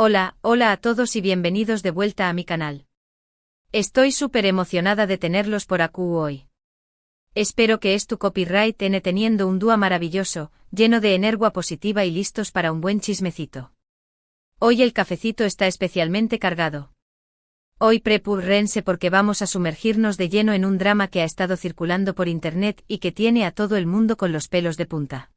Hola a todos y bienvenidos de vuelta a mi canal. Estoy súper emocionada de tenerlos por aquí hoy. Espero que tu copyright teniendo un día maravilloso, lleno de energía positiva y listos para un buen chismecito. Hoy el cafecito está especialmente cargado. Hoy prepúrense porque vamos a sumergirnos de lleno en un drama que ha estado circulando por internet y que tiene a todo el mundo con los pelos de punta.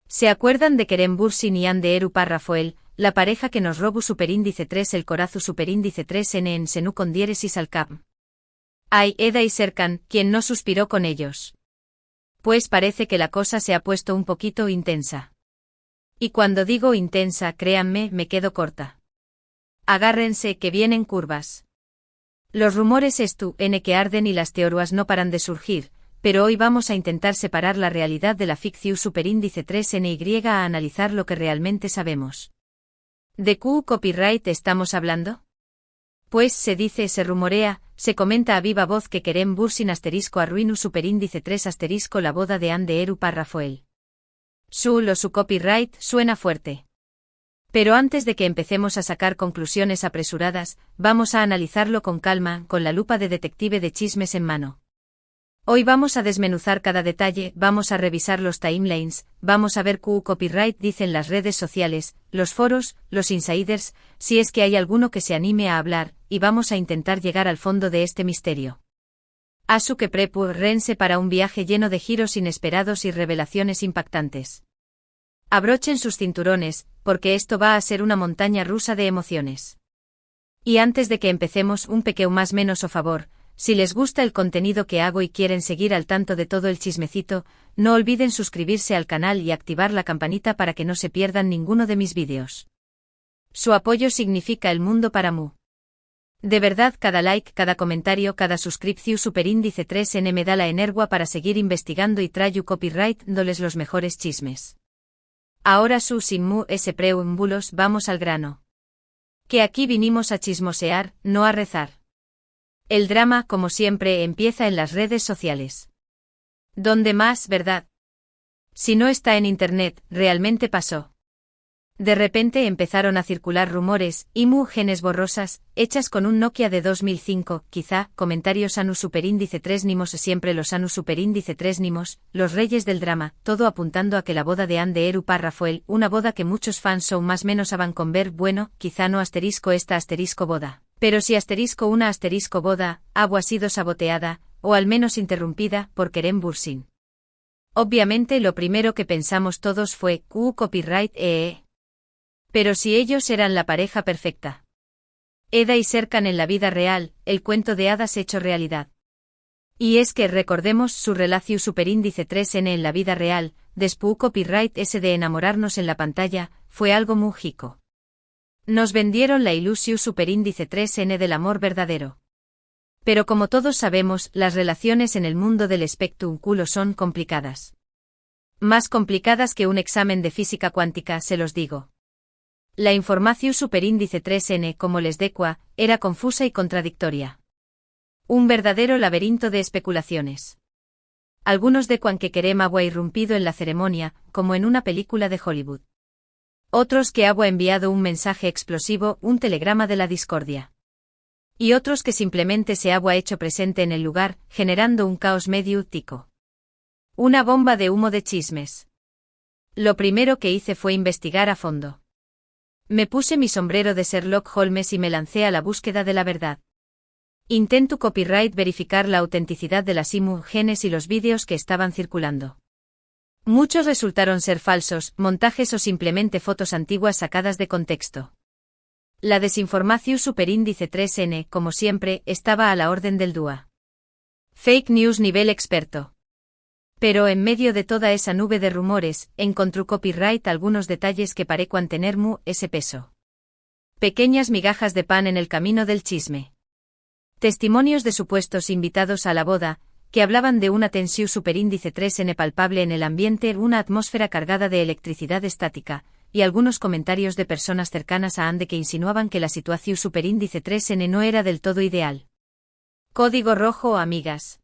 ¿Se acuerdan de Kerem Bürsin y Hande Rafael, la pareja que nos robó superíndice 3 el corazo superíndice 3 en Senú con diéresis al cap? Ay, Eda y Serkan, quien no suspiró con ellos. Pues parece que la cosa se ha puesto un poquito intensa. Y cuando digo intensa, créanme, me quedo corta. Agárrense que vienen curvas. Los rumores que arden y las teorías no paran de surgir, pero hoy vamos a intentar separar la realidad de la ficción superíndice 3NY a analizar lo que realmente sabemos. ¿De qué copyright estamos hablando? Pues se rumorea, se comenta a viva voz que Kerem Bürsin arruinu superíndice 3 la boda de Hande Rafael. Su copyright suena fuerte. Pero antes de que empecemos a sacar conclusiones apresuradas, vamos a analizarlo con calma, con la lupa de detective de chismes en mano. Hoy vamos a desmenuzar cada detalle, vamos a revisar los timelines, vamos a ver qué copyright dicen las redes sociales, los foros, los insiders, si es que hay alguno que se anime a hablar, y vamos a intentar llegar al fondo de este misterio. Asu que prepúrense para un viaje lleno de giros inesperados y revelaciones impactantes. Abrochen sus cinturones, porque esto va a ser una montaña rusa de emociones. Y antes de que empecemos, un pequeño más menos o favor. Si les gusta el contenido que hago y quieren seguir al tanto de todo el chismecito, no olviden suscribirse al canal y activar la campanita para que no se pierdan ninguno de mis vídeos. Su apoyo significa el mundo para mí. De verdad, cada like, cada comentario, cada suscripción superíndice 3N me da la energía para seguir investigando y trayo copyright dándoles los mejores chismes. Ahora sin mu preámbulos, vamos al grano. Que aquí vinimos a chismosear, no a rezar. El drama, como siempre, empieza en las redes sociales. ¿Dónde más, verdad? Si no está en internet, realmente pasó. De repente empezaron a circular rumores, imágenes borrosas, hechas con un Nokia de 2005, quizá, comentarios anu superíndice 3 nimos siempre los anu superíndice 3 nimos, los reyes del drama, todo apuntando a que la boda de Hande Rafael, una boda que muchos fans son más menos van con ver, bueno, quizá no esta boda. Pero si una boda, ha sido saboteada, o al menos interrumpida, por Kerem Bürsin. Obviamente lo primero que pensamos todos fue, copyright Pero si ellos eran la pareja perfecta. Eda y Serkan en la vida real, el cuento de hadas hecho realidad. Y es que recordemos su relación superíndice 3N en la vida real, después copyright de enamorarnos en la pantalla, fue algo mágico. Nos vendieron la ilusión superíndice 3N del amor verdadero. Pero como todos sabemos, las relaciones en el mundo del espectrum culo son complicadas. Más complicadas que un examen de física cuántica, se los digo. La información superíndice 3N, como les decua, era confusa y contradictoria. Un verdadero laberinto de especulaciones. Algunos decuan que Kerem había irrumpido en la ceremonia, como en una película de Hollywood. Otros que había enviado un mensaje explosivo, un telegrama de la discordia. Y otros que simplemente se había hecho presente en el lugar, generando un caos medio tico. Una bomba de humo de chismes. Lo primero que hice fue investigar a fondo. Me puse mi sombrero de Sherlock Holmes y me lancé a la búsqueda de la verdad. Intento copyright verificar la autenticidad de las imágenes y los vídeos que estaban circulando. Muchos resultaron ser falsos, montajes o simplemente fotos antiguas sacadas de contexto. La desinformación superíndice 3N, como siempre, estaba a la orden del día. Fake news nivel experto. Pero en medio de toda esa nube de rumores, encontró copyright algunos detalles que parecían tener ese peso. Pequeñas migajas de pan en el camino del chisme. Testimonios de supuestos invitados a la boda, que hablaban de una tensión superíndice 3N palpable en el ambiente, una atmósfera cargada de electricidad estática, y algunos comentarios de personas cercanas a Hande que insinuaban que la situación superíndice 3N no era del todo ideal. Código rojo, amigas.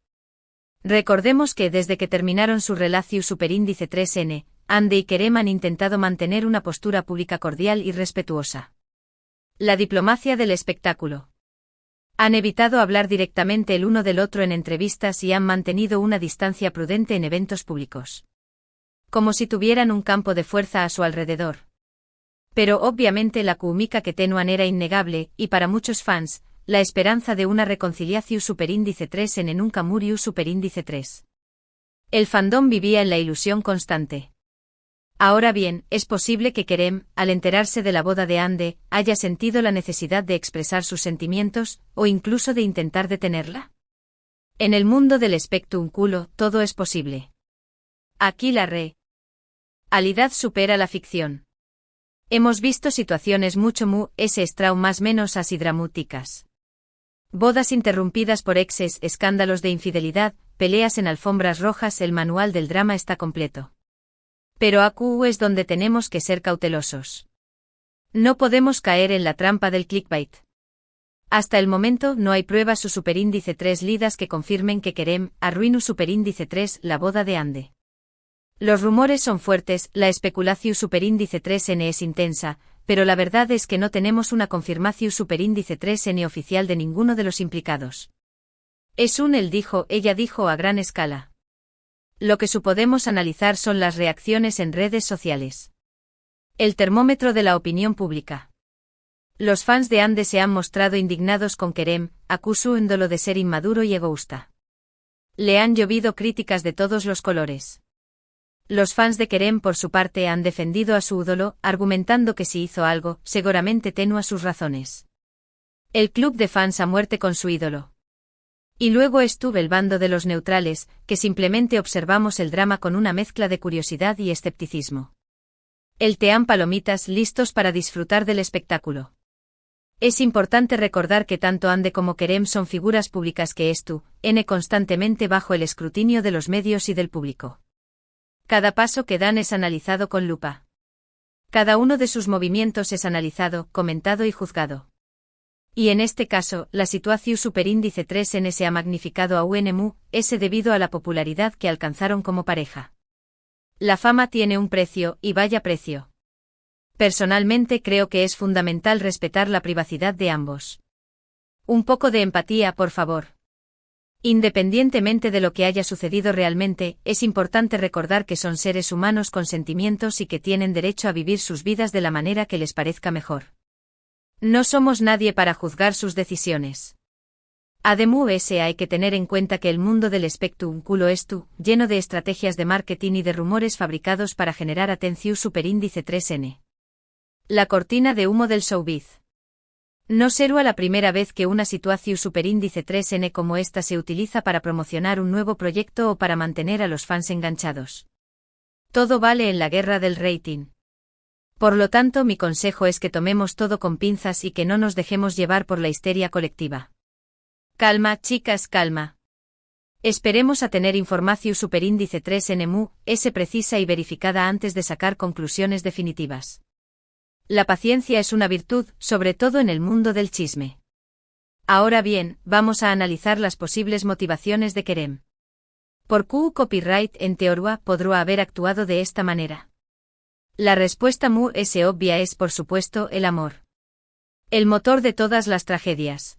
Recordemos que desde que terminaron su relación superíndice 3N, Hande y Kerem han intentado mantener una postura pública cordial y respetuosa. La diplomacia del espectáculo. Han evitado hablar directamente el uno del otro en entrevistas y han mantenido una distancia prudente en eventos públicos. Como si tuvieran un campo de fuerza a su alrededor. Pero obviamente la química que tenuan era innegable, y para muchos fans, la esperanza de una reconciliación superíndice 3 en nunca murió superíndice 3. El fandom vivía en la ilusión constante. Ahora bien, es posible que Kerem, al enterarse de la boda de Ande, haya sentido la necesidad de expresar sus sentimientos, o incluso de intentar detenerla. En el mundo del espectáculo, todo es posible. Aquí la realidad supera la ficción. Hemos visto situaciones mucho más menos así dramáticas. Bodas interrumpidas por exes, escándalos de infidelidad, peleas en alfombras rojas, el manual del drama está completo. Pero aquí es donde tenemos que ser cautelosos. No podemos caer en la trampa del clickbait. Hasta el momento no hay pruebas su superíndice 3 lidas que confirmen que Kerem arruinó superíndice 3 la boda de Ande. Los rumores son fuertes, la especulación superíndice 3N es intensa, pero la verdad es que no tenemos una confirmación superíndice 3N oficial de ninguno de los implicados. Es un él dijo, ella dijo a gran escala. Lo que podemos analizar son las reacciones en redes sociales. El termómetro de la opinión pública. Los fans de Ande se han mostrado indignados con Kerem, acusándolo de ser inmaduro y egoísta. Le han llovido críticas de todos los colores. Los fans de Kerem por su parte han defendido a su ídolo, argumentando que si hizo algo, seguramente tenía sus razones. El club de fans a muerte con su ídolo. Y luego estuvo el bando de los neutrales, que simplemente observamos el drama con una mezcla de curiosidad y escepticismo. El team palomitas listos para disfrutar del espectáculo. Es importante recordar que tanto Ande como Kerem son figuras públicas que constantemente bajo el escrutinio de los medios y del público. Cada paso que dan es analizado con lupa. Cada uno de sus movimientos es analizado, comentado y juzgado. Y en este caso, la situación superíndice 3N se ha magnificado a debido a la popularidad que alcanzaron como pareja. La fama tiene un precio, y vaya precio. Personalmente creo que es fundamental respetar la privacidad de ambos. Un poco de empatía, por favor. Independientemente de lo que haya sucedido realmente, es importante recordar que son seres humanos con sentimientos y que tienen derecho a vivir sus vidas de la manera que les parezca mejor. No somos nadie para juzgar sus decisiones. Además, hay que tener en cuenta que el mundo del espectáculo lleno de estrategias de marketing y de rumores fabricados para generar atención superíndice 3N. La cortina de humo del showbiz. No será la primera vez que una situación superíndice 3N como esta se utiliza para promocionar un nuevo proyecto o para mantener a los fans enganchados. Todo vale en la guerra del rating. Por lo tanto, mi consejo es que tomemos todo con pinzas y que no nos dejemos llevar por la histeria colectiva. Calma, chicas, calma. Esperemos a tener información superíndice 3N precisa y verificada antes de sacar conclusiones definitivas. La paciencia es una virtud, sobre todo en el mundo del chisme. Ahora bien, vamos a analizar las posibles motivaciones de Kerem. ¿Por qué copyright en teoría podría haber actuado de esta manera? La respuesta obvia es por supuesto el amor. El motor de todas las tragedias.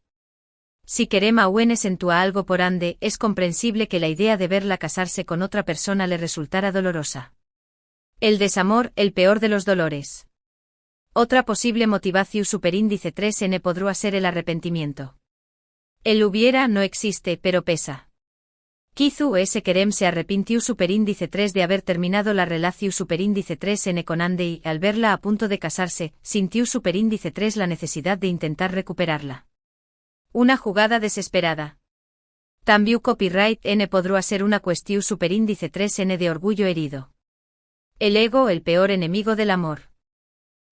Si Kerem sentía algo por Ande, es comprensible que la idea de verla casarse con otra persona le resultara dolorosa. El desamor, el peor de los dolores. Otra posible motivación superíndice 3N podría ser el arrepentimiento. El hubiera no existe, pero pesa. Quizá Kerem se arrepintió superíndice 3 de haber terminado la relación superíndice 3N con Ande y, al verla a punto de casarse, sintió superíndice 3 la necesidad de intentar recuperarla. Una jugada desesperada. También copyright N podría ser una cuestión superíndice 3N de orgullo herido. El ego, el peor enemigo del amor.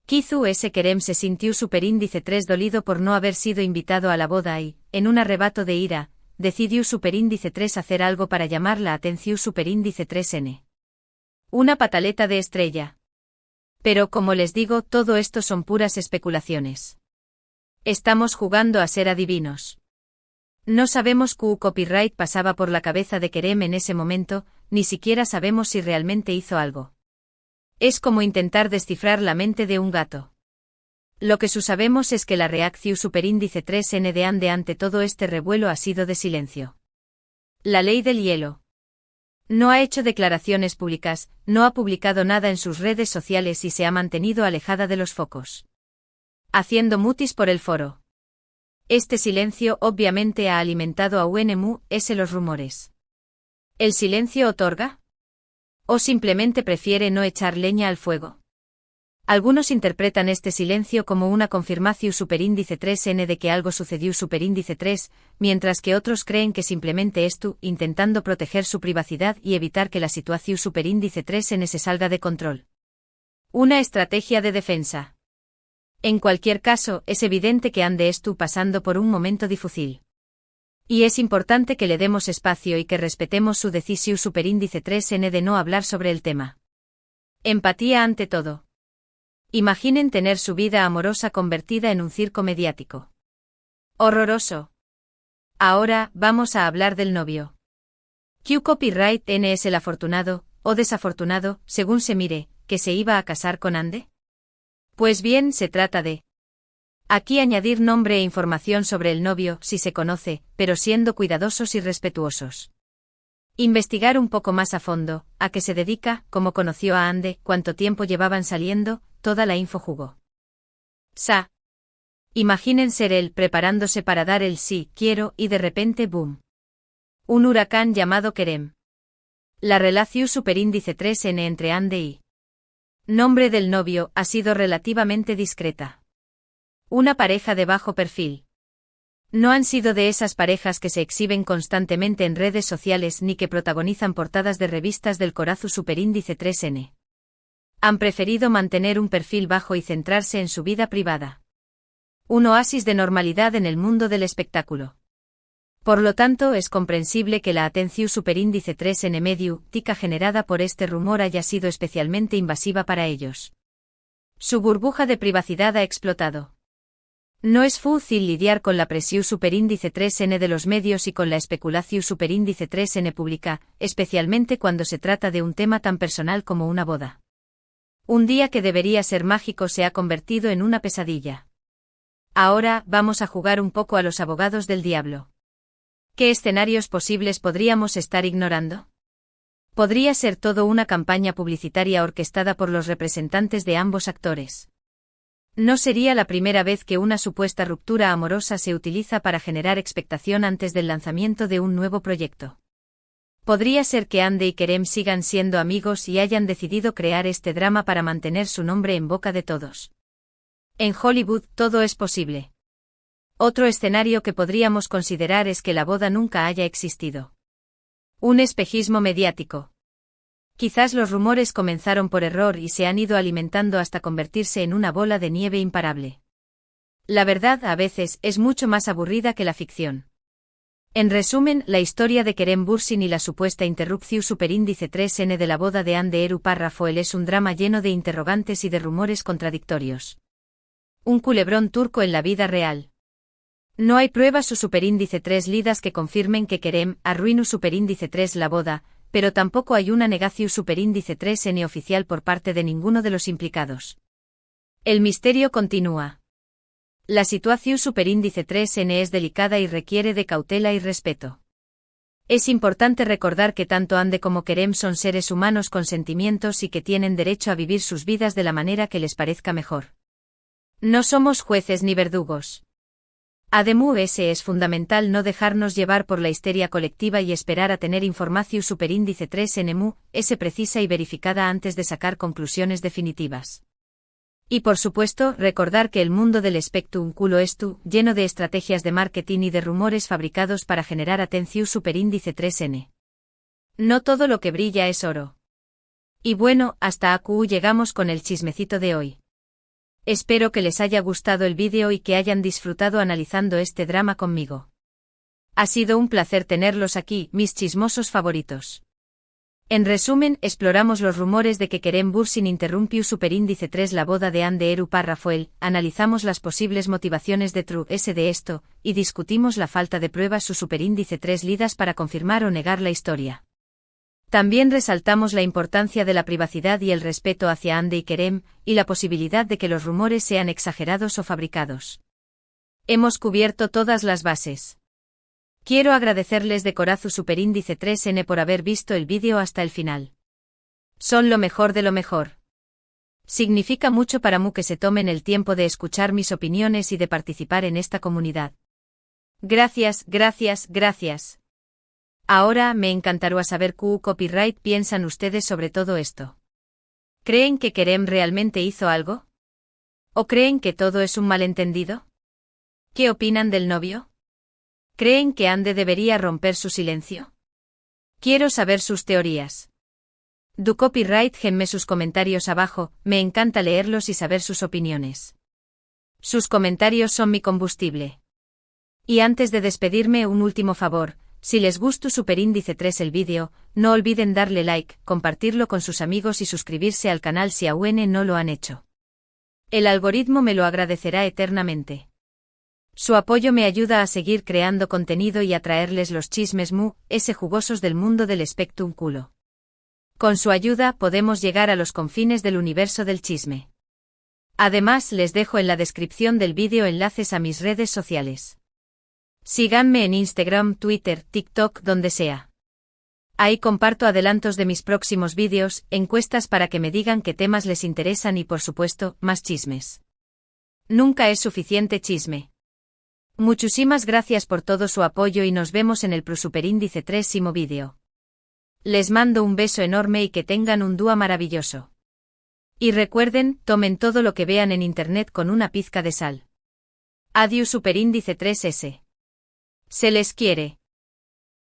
Quizá Kerem se sintió superíndice 3 dolido por no haber sido invitado a la boda y, en un arrebato de ira, decidió superíndice 3 hacer algo para llamar la atención superíndice 3N. Una pataleta de estrella. Pero como les digo, todo esto son puras especulaciones. Estamos jugando a ser adivinos. No sabemos qué copyright pasaba por la cabeza de Kerem en ese momento, ni siquiera sabemos si realmente hizo algo. Es como intentar descifrar la mente de un gato. Lo que sabemos es que la reacción superíndice 3N de Ande ante todo este revuelo ha sido de silencio. La ley del hielo. No ha hecho declaraciones públicas, no ha publicado nada en sus redes sociales y se ha mantenido alejada de los focos. Haciendo mutis por el foro. Este silencio obviamente ha alimentado a UNMU-S los rumores. ¿El silencio otorga? ¿O simplemente prefiere no echar leña al fuego? Algunos interpretan este silencio como una confirmación superíndice 3N de que algo sucedió superíndice 3, mientras que otros creen que simplemente esto, intentando proteger su privacidad y evitar que la situación superíndice 3N se salga de control. Una estrategia de defensa. En cualquier caso, es evidente que Ande está pasando por un momento difícil. Y es importante que le demos espacio y que respetemos su decisión superíndice 3N de no hablar sobre el tema. Empatía ante todo. Imaginen tener su vida amorosa convertida en un circo mediático. Horroroso. Ahora, vamos a hablar del novio. ¿Q copyright N es el afortunado, o desafortunado, según se mire, que se iba a casar con Ande? Pues bien, se trata de... Aquí añadir nombre e información sobre el novio, si se conoce, pero siendo cuidadosos y respetuosos. Investigar un poco más a fondo, a qué se dedica, cómo conoció a Ande, cuánto tiempo llevaban saliendo, toda la info jugó. Imaginen ser él preparándose para dar el sí, quiero, y de repente boom. Un huracán llamado Kerem. La relación superíndice 3N entre Ande y... Nombre del novio ha sido relativamente discreta. Una pareja de bajo perfil. No han sido de esas parejas que se exhiben constantemente en redes sociales ni que protagonizan portadas de revistas del corazón superíndice 3N. Han preferido mantener un perfil bajo y centrarse en su vida privada. Un oasis de normalidad en el mundo del espectáculo. Por lo tanto, es comprensible que la atención superíndice 3N mediática generada por este rumor haya sido especialmente invasiva para ellos. Su burbuja de privacidad ha explotado. No es fácil lidiar con la presión superíndice 3N de los medios y con la especulación superíndice 3N pública, especialmente cuando se trata de un tema tan personal como una boda. Un día que debería ser mágico se ha convertido en una pesadilla. Ahora, vamos a jugar un poco a los abogados del diablo. ¿Qué escenarios posibles podríamos estar ignorando? Podría ser todo una campaña publicitaria orquestada por los representantes de ambos actores. No sería la primera vez que una supuesta ruptura amorosa se utiliza para generar expectación antes del lanzamiento de un nuevo proyecto. Podría ser que Ande y Kerem sigan siendo amigos y hayan decidido crear este drama para mantener su nombre en boca de todos. En Hollywood todo es posible. Otro escenario que podríamos considerar es que la boda nunca haya existido. Un espejismo mediático. Quizás los rumores comenzaron por error y se han ido alimentando hasta convertirse en una bola de nieve imparable. La verdad a veces es mucho más aburrida que la ficción. En resumen, la historia de Kerem Bürsin y la supuesta interrupción superíndice 3N de la boda de Hande Erupar Rafael es un drama lleno de interrogantes y de rumores contradictorios. Un culebrón turco en la vida real. No hay pruebas su superíndice 3 lidas que confirmen que Kerem arruinó superíndice 3 la boda, pero tampoco hay una negación superíndice 3N oficial por parte de ninguno de los implicados. El misterio continúa. La situación superíndice 3N es delicada y requiere de cautela y respeto. Es importante recordar que tanto Ande como Kerem son seres humanos con sentimientos y que tienen derecho a vivir sus vidas de la manera que les parezca mejor. No somos jueces ni verdugos. Además, es fundamental no dejarnos llevar por la histeria colectiva y esperar a tener información superíndice 3N es precisa y verificada antes de sacar conclusiones definitivas. Y por supuesto, recordar que el mundo del espectáculo está lleno de estrategias de marketing y de rumores fabricados para generar atención superíndice 3N. No todo lo que brilla es oro. Y bueno, hasta aquí llegamos con el chismecito de hoy. Espero que les haya gustado el vídeo y que hayan disfrutado analizando este drama conmigo. Ha sido un placer tenerlos aquí, mis chismosos favoritos. En resumen, exploramos los rumores de que Kerem Bürsin interrumpió superíndice 3 la boda de Hande Erupar Rafael, analizamos las posibles motivaciones de de esto, y discutimos la falta de pruebas su superíndice 3 lidas para confirmar o negar la historia. También resaltamos la importancia de la privacidad y el respeto hacia Ande y Kerem, y la posibilidad de que los rumores sean exagerados o fabricados. Hemos cubierto todas las bases. Quiero agradecerles de corazón Superíndice 3N por haber visto el vídeo hasta el final. Son lo mejor de lo mejor. Significa mucho para mí que se tomen el tiempo de escuchar mis opiniones y de participar en esta comunidad. Gracias, gracias, gracias. Ahora me encantaría saber qué copyright piensan ustedes sobre todo esto. ¿Creen que Kerem realmente hizo algo? ¿O creen que todo es un malentendido? ¿Qué opinan del novio? ¿Creen que Ande debería romper su silencio? Quiero saber sus teorías. Du copyright genme sus comentarios abajo, me encanta leerlos y saber sus opiniones. Sus comentarios son mi combustible. Y antes de despedirme un último favor, si les gustó Superíndice 3 el vídeo, no olviden darle like, compartirlo con sus amigos y suscribirse al canal si aún no lo han hecho. El algoritmo me lo agradecerá eternamente. Su apoyo me ayuda a seguir creando contenido y a traerles los chismes jugosos del mundo del Spectrum culo. Con su ayuda podemos llegar a los confines del universo del chisme. Además les dejo en la descripción del vídeo enlaces a mis redes sociales. Síganme en Instagram, Twitter, TikTok, donde sea. Ahí comparto adelantos de mis próximos vídeos, encuestas para que me digan qué temas les interesan y por supuesto, más chismes. Nunca es suficiente chisme. Muchísimas gracias por todo su apoyo y nos vemos en el Superíndice 3º vídeo. Les mando un beso enorme y que tengan un día maravilloso. Y recuerden, tomen todo lo que vean en internet con una pizca de sal. Adiós Superíndice 3S. Se les quiere.